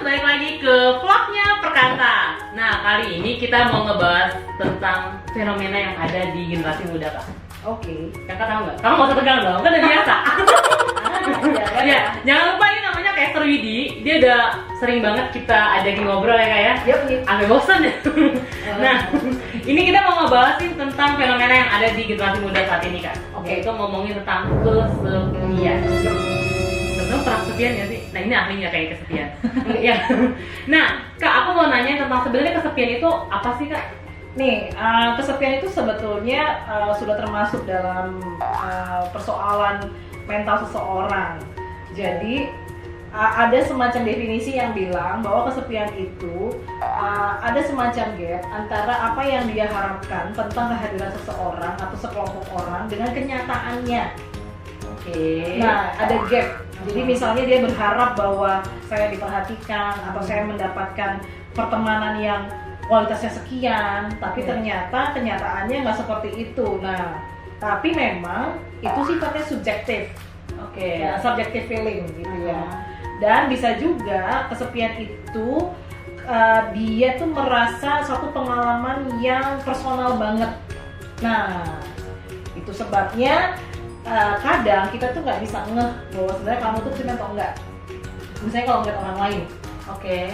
balik lagi ke vlognya Perkasa. Nah, kali ini kita mau ngebahas tentang fenomena yang ada di generasi muda, Kak. Oke. Kakak tahu nggak? Kamu nggak usah tegang dong, kan udah biasa. Ya, jangan lupa ini namanya Caster Widi. Dia udah sering banget kita ajakin ngobrol ya, Kak ya. Yuk. Agak bosan ya. Nah, ini kita mau ngebahasin tentang fenomena yang ada di generasi muda saat ini, Kak. Oke. Itu ngomongin tentang kesepian. Tentang pernah kesepian nggak sih? Nah, ini ahlinya kayak kesepian. Ya. Nah, Kak, aku mau nanya tentang sebenarnya kesepian itu apa sih, Kak? Nih, kesepian itu sebetulnya sudah termasuk dalam persoalan mental seseorang. Jadi ada semacam definisi yang bilang bahwa kesepian itu ada semacam gap antara apa yang dia harapkan tentang kehadiran seseorang atau sekelompok orang dengan kenyataannya. Oke. Nah, ada gap. Jadi misalnya dia berharap bahwa saya diperhatikan atau saya mendapatkan pertemanan yang kualitasnya sekian, tapi ternyata kenyataannya nggak seperti itu. Nah, tapi memang itu sifatnya subjektif. Oke. Ya, subjective feeling gitu ya. Dan bisa juga kesepian itu dia tuh merasa suatu pengalaman yang personal banget. Nah, itu sebabnya kadang kita tuh nggak bisa ngeh bahwa sebenarnya kamu tuh kesepian atau enggak. Misalnya kalau ngeliat orang lain,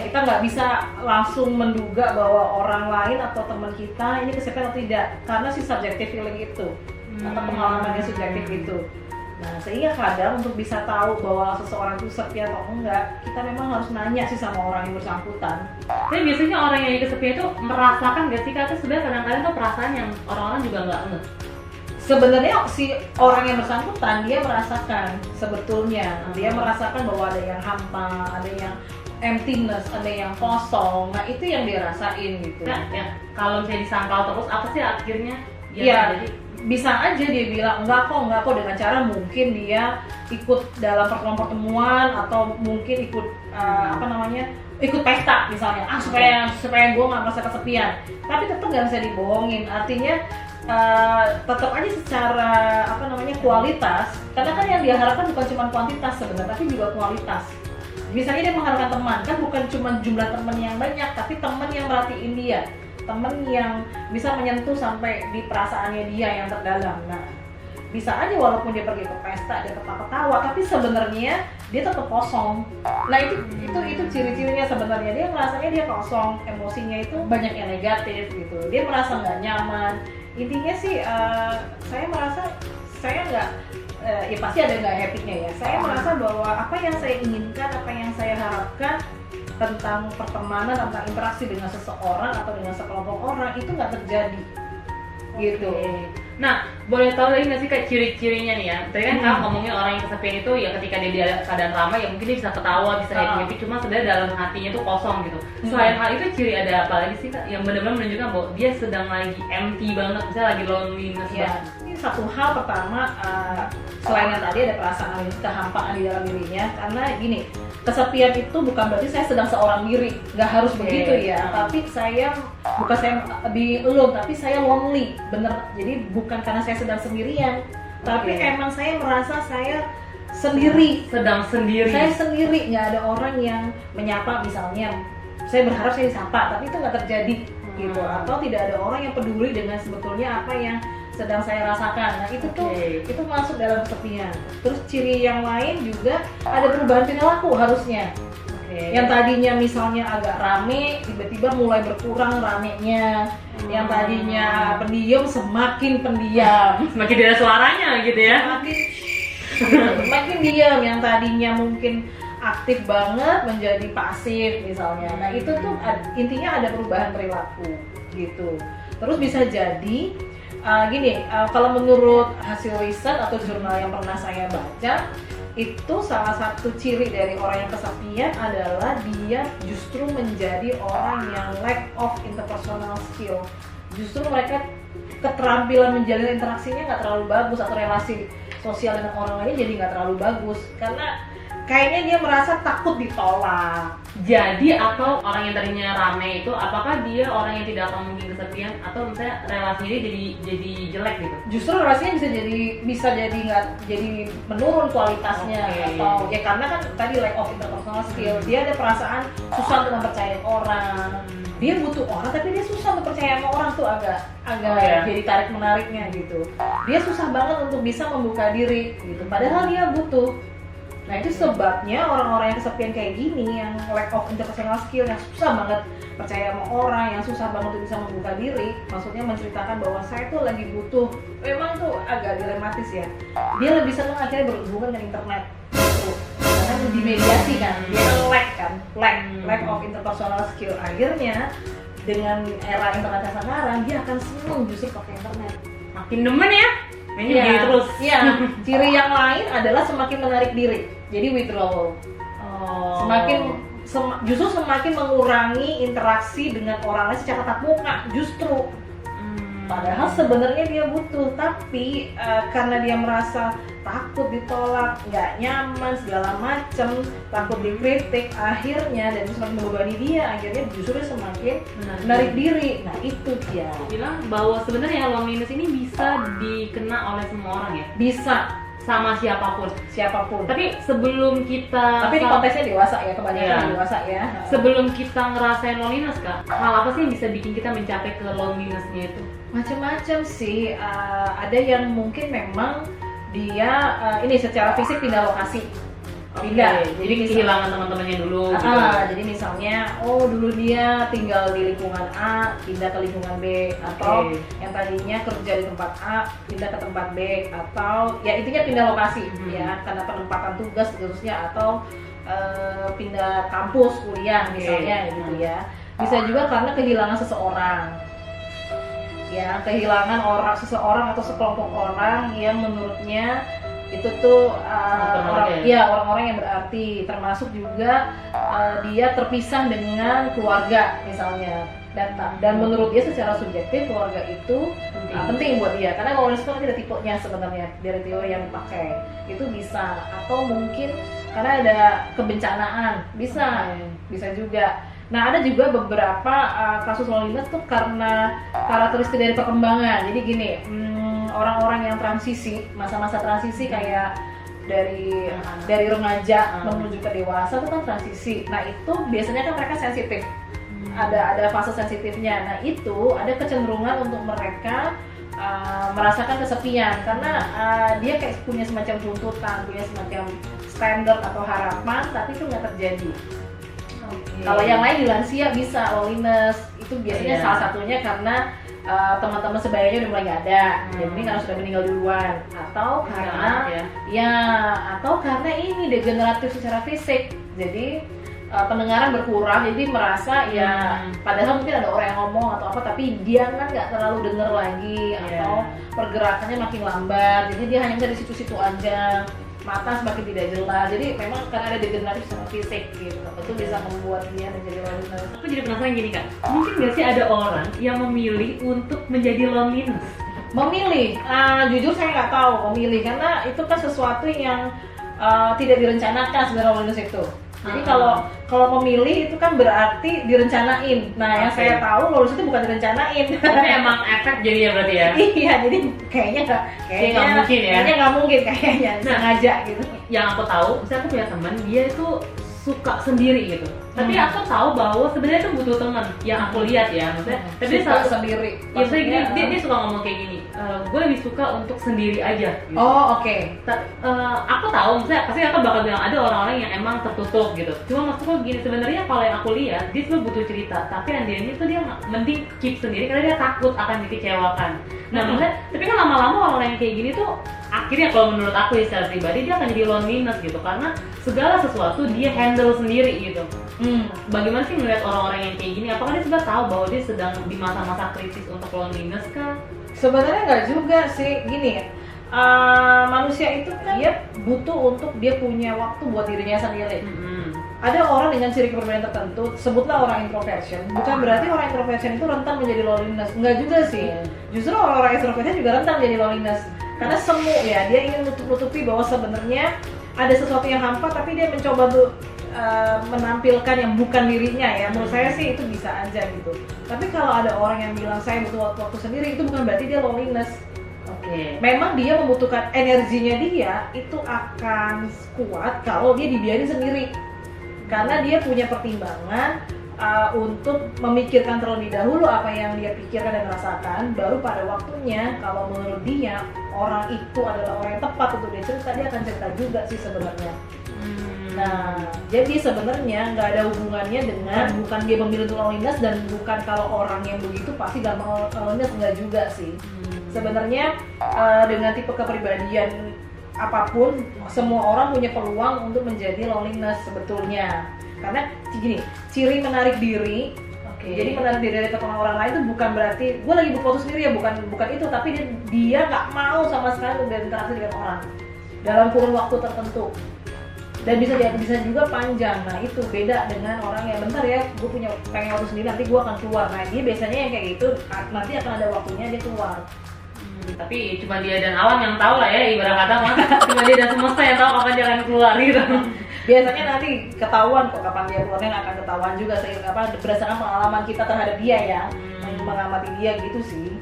kita nggak bisa langsung menduga bahwa orang lain atau teman kita ini kesepian atau tidak, karena si subjective feeling itu atau pengalamannya subjektif itu. Nah, sehingga kadang untuk bisa tahu bahwa seseorang itu sepi atau enggak, kita memang harus nanya sih sama orang yang bersangkutan. Tapi biasanya orang yang kesepian itu merasakan gak sih, Kak? Itu sebenarnya kadang-kadang tuh perasaan yang orang-orang juga nggak ngeh. Sebenarnya si orang yang bersangkutan dia merasakan sebetulnya, dia merasakan bahwa ada yang hampa, ada yang emptiness, ada yang kosong. Nah, itu yang dia rasain gitu. Nah, ya, kalau misalnya disangkal terus, apa sih akhirnya? Iya, bisa aja dia bilang enggak kok dengan cara mungkin dia ikut dalam pertemuan atau mungkin ikut ikut pesta misalnya, supaya gue nggak merasa kesepian. Tapi tetap nggak bisa dibohongin, artinya tetap aja secara kualitas, karena kan yang dia harapkan bukan cuma kuantitas sebenarnya, tapi juga kualitas. Misalnya dia mengharapkan teman, kan bukan cuma jumlah teman yang banyak, tapi teman yang merhatiin dia, teman yang bisa menyentuh sampai di perasaannya dia yang terdalam. Nah, bisa aja walaupun dia pergi ke pesta, dia ketawa-ketawa, tapi sebenarnya dia tetap kosong. Nah, itu ciri-cirinya sebenarnya, dia merasanya dia kosong, emosinya itu banyak yang negatif gitu, dia merasa nggak nyaman. Intinya sih saya merasa saya nggak ya pasti ada nggak happy-nya ya. Saya merasa bahwa apa yang saya inginkan, apa yang saya harapkan tentang pertemanan, tentang interaksi dengan seseorang atau dengan sekelompok orang itu nggak terjadi gitu. Nah, boleh tahu lagi nggak sih kayak ciri-cirinya nih ya? Tadi kan Kak ngomongin orang yang kesepian itu ya ketika dia dalam keadaan ramai ya mungkin dia bisa ketawa, bisa happy, cuma sebenarnya dalam hatinya tuh kosong gitu. Selain hal itu ciri ada apa lagi sih, Kak yang benar-benar menunjukkan bahwa dia sedang lagi empty banget, misalnya lagi loneliness banget? Ini satu hal pertama, selain yang tadi ada perasaan kehampaan di dalam dirinya, karena gini, kesepian itu bukan berarti saya sedang seorang diri, nggak harus begitu ya. Tapi saya being alone, tapi saya lonely, bener. Jadi bukan karena saya sedang sendirian, tapi emang saya merasa saya sendiri, sedang sendiri. Saya sendiri, nggak ada orang yang menyapa misalnya. Saya berharap saya disapa, tapi itu nggak terjadi gitu. Atau tidak ada orang yang peduli dengan sebetulnya apa yang sedang saya rasakan. Nah, itu tuh itu masuk dalam kesepian. Terus ciri yang lain juga ada perubahan perilaku harusnya. Yang tadinya misalnya agak rame, tiba-tiba mulai berkurang ramenya. Yang tadinya pendiam semakin pendiam, semakin tidak suaranya gitu ya. Semakin diam. Yang tadinya mungkin aktif banget menjadi pasif misalnya. Nah, itu tuh intinya ada perubahan perilaku gitu. Terus bisa jadi kalau menurut hasil riset atau jurnal yang pernah saya baca, itu salah satu ciri dari orang yang kesepian adalah dia justru menjadi orang yang lack of interpersonal skill. Justru mereka keterampilan menjalin interaksinya nggak terlalu bagus, atau relasi sosial dengan orang lain jadi nggak terlalu bagus, karena kayaknya dia merasa takut ditolak. Jadi atau orang yang tadinya rame itu, apakah dia orang yang tidak akan mungkin kesepian atau misalnya relasinya dia jadi jelek gitu? Justru relasinya bisa jadi nggak jadi menurun kualitasnya. Atau ya karena kan tadi lack of interpersonal skill, dia ada perasaan susah untuk mempercayai orang. Dia butuh orang tapi dia susah untuk percaya sama orang tuh agak jadi tarik menariknya gitu. Dia susah banget untuk bisa membuka diri gitu. Padahal dia butuh. Nah itu sebabnya orang-orang yang kesepian kayak gini, yang lack of interpersonal skill, yang susah banget percaya sama orang, yang susah banget untuk bisa membuka diri, maksudnya menceritakan bahwa saya tuh lagi butuh, memang tuh agak dilematis ya. Dia lebih senang akhirnya berhubungan dengan internet gitu. Karena dimediasi kan, dia kan lack of interpersonal skill. Akhirnya dengan era internet yang sekarang, dia akan senang justru pakai internet. Makin demen ya? Mainnya terus. Iya. Ciri yang lain adalah semakin menarik diri. Jadi withdrawal. Justru semakin mengurangi interaksi dengan orang lain secara tatap muka justru. Padahal sebenarnya dia butuh, tapi karena dia merasa takut ditolak, nggak nyaman segala macem, takut dikritik, akhirnya dan semakin membebani dia, akhirnya justru semakin menarik diri. Nah itu dia. Bilang bahwa sebenarnya loneliness ini bisa dikena oleh semua orang ya? Bisa. Sama siapapun. Tapi sebelum kita ini konteksnya dewasa ya, kebanyakan dewasa ya. Sebelum kita ngerasain loneliness Kak, hal apa sih yang bisa bikin kita mencapai ke loneliness-nya itu? Macam-macam sih. Ada yang mungkin memang dia ini secara fisik pindah lokasi. Jadi kehilangan teman-temannya dulu gitu. Jadi misalnya dulu dia tinggal di lingkungan A, pindah ke lingkungan B, atau yang tadinya kerja di tempat A, pindah ke tempat B, atau ya intinya pindah lokasi ya, karena penempatan tugas khususnya, atau pindah kampus kuliah misalnya gitu ya. Bisa juga karena kehilangan seseorang. Ya, kehilangan seseorang atau sekelompok orang yang menurutnya itu tuh orang-orang yang berarti, termasuk juga dia terpisah dengan keluarga misalnya, dan menurut dia secara subjektif keluarga itu penting buat dia, karena loneliness itu ada tipenya sebenarnya dari teori yang dipakai. Itu bisa, atau mungkin karena ada kebencanaan, bisa juga. Nah ada juga beberapa kasus loneliness tuh karena karakteristik dari perkembangan. Jadi gini, orang-orang yang transisi, masa-masa transisi kayak dari remaja menuju ke dewasa itu kan transisi. Nah itu biasanya kan mereka sensitif, ada fase sensitifnya. Nah itu ada kecenderungan untuk mereka merasakan kesepian karena dia kayak punya semacam tuntutan, punya semacam standar atau harapan, tapi itu nggak terjadi. Kalau yang lain di lansia bisa loneliness, itu biasanya salah satunya karena teman-teman sebayanya udah mulai nggak ada, jadi karena sudah meninggal duluan, atau karena ini degeneratif secara fisik, jadi pendengaran berkurang, jadi merasa padahal mungkin ada orang yang ngomong atau apa, tapi dia kan nggak terlalu denger lagi, atau pergerakannya makin lambat, jadi dia hanya bisa di situ-situ aja, mata semakin tidak jelas. Jadi memang karena ada degeneratif secara fisik gitu, itu bisa membuat dia menjadi loneliness. Aku jadi penasaran gini Kak, mungkin nggak sih ada orang yang memilih untuk menjadi loneliness? Jujur saya nggak tahu memilih, karena itu kan sesuatu yang tidak direncanakan sebenarnya loneliness itu. Jadi kalau memilih itu kan berarti direncanain. Nah, yang saya tahu loneliness itu bukan direncanain. Tapi emang efek jadi ya berarti ya? Iya, jadi kayaknya nggak mungkin ya. Kayaknya nggak mungkin kayaknya, sengaja gitu. Yang aku tahu, misalnya aku punya teman, dia itu suka sendiri gitu. Tapi aku tahu bahwa sebenarnya itu butuh teman. Yang aku lihat ya, maksudnya. Tapi dia selalu sendiri. Ya, dia suka ngomong kayak gini. Gue lebih suka untuk sendiri aja. Gitu. Oke. Aku tahu, misalnya pasti aku bakal bilang ada orang-orang yang emang tertutup gitu. Cuma maksudku gini, sebenarnya kalau yang aku lihat, dia sebenarnya butuh cerita. Tapi Andiani tuh dia mending keep sendiri karena dia takut akan dikecewakan. Nah, maksudnya, tapi kan lama-lama orang yang kayak gini tuh akhirnya kalau menurut aku ya secara pribadi dia akan jadi loneliness gitu, karena segala sesuatu dia handle sendiri gitu. Bagaimana sih melihat orang-orang yang kayak gini? Apakah dia sudah tahu bahwa dia sedang di masa-masa krisis untuk loneliness kah? Sebenarnya nggak juga sih, gini ya. Manusia itu kan dia butuh untuk dia punya waktu buat dirinya sendiri. Ada orang dengan ciri kepribadian tertentu, sebutlah orang introversion. Bukan berarti orang introversion itu rentan menjadi loneliness. Enggak juga sih. Justru orang-orang introversion juga rentan menjadi loneliness. Karena semu ya, dia ingin nutupi bahwa sebenarnya ada sesuatu yang hampa tapi dia mencoba untuk menampilkan yang bukan dirinya ya, menurut saya sih itu bisa aja gitu. Tapi kalau ada orang yang bilang saya butuh waktu sendiri, itu bukan berarti dia loneliness. Memang dia membutuhkan energinya, dia itu akan kuat kalau dia dibiarin sendiri, karena dia punya pertimbangan untuk memikirkan terlebih dahulu apa yang dia pikirkan dan rasakan, baru pada waktunya kalau menurut dia orang itu adalah orang yang tepat untuk dia cerita, dia akan cerita juga sih sebenarnya. Nah, jadi sebenarnya nggak ada hubungannya dengan bukan dia memilih untuk loneliness, dan bukan kalau orang yang begitu pasti gampang loneliness, enggak juga sih. Sebenarnya dengan tipe kepribadian apapun, semua orang punya peluang untuk menjadi loneliness sebetulnya. Karena gini, ciri menarik diri. Jadi menarik diri dari pertemanan orang lain itu bukan berarti gue lagi berfoto sendiri ya, bukan itu, tapi dia nggak mau sama sekali berinteraksi dengan orang dalam kurun waktu tertentu. Dan bisa juga panjang. Nah itu beda dengan orang yang bentar ya, gue punya pengen waktu sendiri, nanti gue akan keluar. Nah dia biasanya yang kayak gitu, nanti akan ada waktunya dia keluar. Tapi cuma dia dan alam yang tahu lah ya, ibarat kata mah cuma dia dan semesta yang tahu kapan dia akan keluar gitu. Biasanya nanti ketahuan kok kapan dia keluarnya, akan ketahuan juga berdasarkan pengalaman kita terhadap dia ya, mengamati dia gitu sih.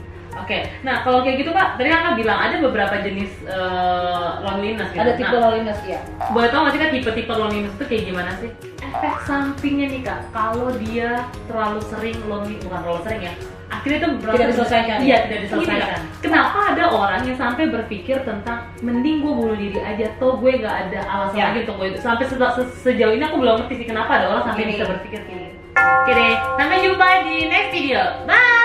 Nah kalau kayak gitu Kak, tadi Kakak bilang ada beberapa jenis loneliness gitu. Ada tipe loneliness ya. Boleh tau nggak sih Kak, tipe-tipe loneliness itu kayak gimana sih? Efek sampingnya nih Kak, kalau dia terlalu sering lonely, bukan terlalu sering ya, akhirnya itu tidak diselesaikan. Iya, tidak diselesaikan. Kenapa ada orang yang sampai berpikir tentang mending gue bunuh diri aja, toh gue gak ada alasan lagi untuk gue itu. Sampai sejauh ini aku belum ngerti sih kenapa ada orang sampai bisa berpikir kayak gitu. Oke deh, sampai jumpa di next video. Bye.